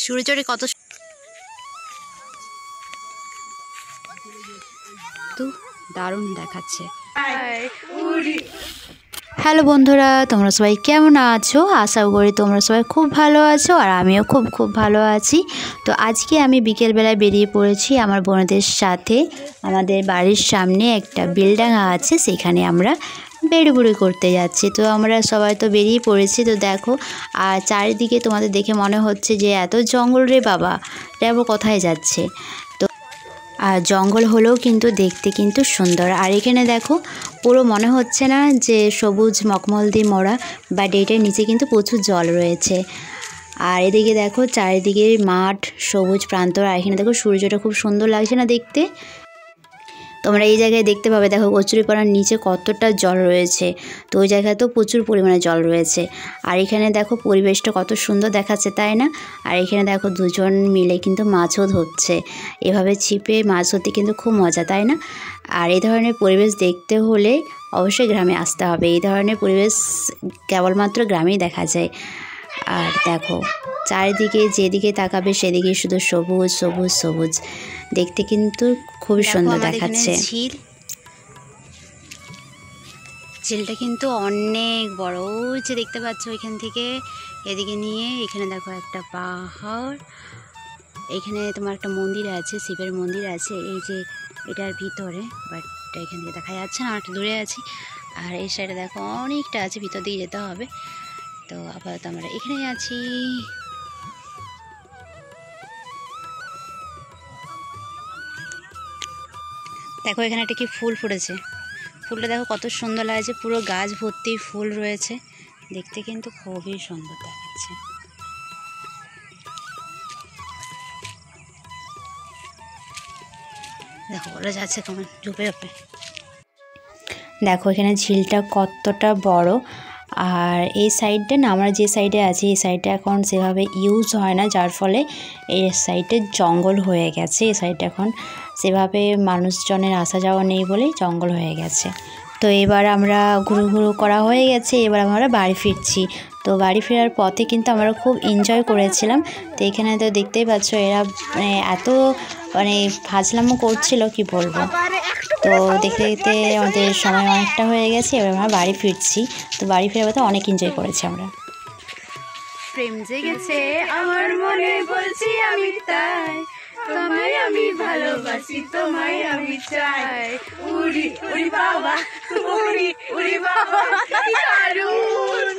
সূর্যটা কত দারুণ দেখাচ্ছে। হ্যালো বন্ধুরা, তোমরা সবাই কেমন আছো? আশা করি তোমরা সবাই খুব ভালো আছো, আর আমিও খুব ভালো আছি। তো আজকে আমি বিকেলবেলায় বেরিয়ে পড়েছি আমার বোনদের সাথে। আমাদের বাড়ির সামনে একটা বেলডাঙা আছে, সেখানে আমরা বেড়ুবুড়ি করতে যাচ্ছি। তো আমরা সবাই তো বেরিয়ে পড়েছি। তো দেখো, আর চারিদিকে তোমাদের দেখে মনে হচ্ছে যে এত জঙ্গল রে বাবা, এটা কোথায় যাচ্ছে। আর জঙ্গল হলেও কিন্তু দেখতে কিন্তু সুন্দর। আর এখানে দেখো, পুরো মনে হচ্ছে না যে সবুজ মখমল দিয়ে মোড়া, বাট এটার নিচে কিন্তু প্রচুর জল রয়েছে। আর এদিকে দেখো চারিদিকে মাঠ, সবুজ প্রান্তর। আর এখানে দেখো সূর্যটা খুব সুন্দর লাগছে না দেখতে? তোমরা এই জায়গায় দেখতে পাবে, দেখো কচুরিপানার নিচে কতটা জল রয়েছে। তো ওই জায়গায় তো প্রচুর পরিমাণে জল রয়েছে। আর এখানে দেখো পরিবেশটা কত সুন্দর দেখাচ্ছে, তাই না? আর এখানে দেখো দুজন মিলে কিন্তু মাছও ধরছে। এভাবে ছিপে মাছ ধরতে কিন্তু খুব মজা, তাই না? আর এই ধরনের পরিবেশ দেখতে হলে অবশ্যই গ্রামে আসতে হবে। এই ধরনের পরিবেশ কেবলমাত্র গ্রামেই দেখা যায়। আর দেখো চারিদিকে যেদিকে তাকাবে সেদিকে শুধু সবুজ সবুজ সবুজ, দেখতে কিন্তু খুবই সুন্দর দেখাচ্ছে। ঝিলটা কিন্তু অনেক বড়, ওই যে দেখতে পাচ্ছ ওইখান থেকে এদিকে নিয়ে এখানে দেখো একটা পাহাড়। এখানে তোমার একটা মন্দির আছে, শিবের মন্দির আছে এই যে এটার ভিতরে, বাট এখান থেকে দেখা যাচ্ছে না, একটু দূরে আছি। আর এই সাইডে দেখো অনেকটা আছে, ভিতর দিকে যেতে হবে। তো আপাতত আমরা এখানেই আছি। দেখো এখানে একটা কি ফুল ফুটেছে, ফুলটা দেখো কত সুন্দর লাগছে, পুরো গাছ ভর্তি ফুল রয়েছে, দেখতে কিন্তু খুবই সুন্দর দেখাচ্ছে। দেখো ওরা যাচ্ছে কেমন ঝুপে ঝুপে। দেখো এখানে ঝিলটা কতটা বড়। আর এই সাইডটা না, আমরা যে সাইডে আছি এই সাইডটা এখন সেভাবে ইউজ হয় না, যার ফলে এই সাইডে জঙ্গল হয়ে গেছে। এই সাইডটা এখন সেভাবে মানুষজনের আসা যাওয়া নেই বলেই জঙ্গল হয়ে গেছে। তো এবার আমরা ঘুরু করা হয়ে গেছে, এবার আমরা বাড়ি ফিরছি। তো বাড়ি ফেরার পথে কিন্তু আমরা খুব এনজয় করেছিলাম। তো এখানে তো দেখতেই পাচ্ছ এরা এত ফাজলামো করছিল কি বলবো। তো দেখতে দেখতে আমাদের সময় অনেকটা হয়ে গেছে, এবার আমরা বাড়ি ফিরছি। তো বাড়ি ফেরার পথে অনেক এনজয় করেছি আমরা। প্রেম জেগেছে আমার মনে, বলছি আমি তাই, তোমায় আমি ভালোবাসি, তোমায় আমি চাই। উড়ি উড়ি বাবা, উড়ি উড়ি বাবা, দারুণ।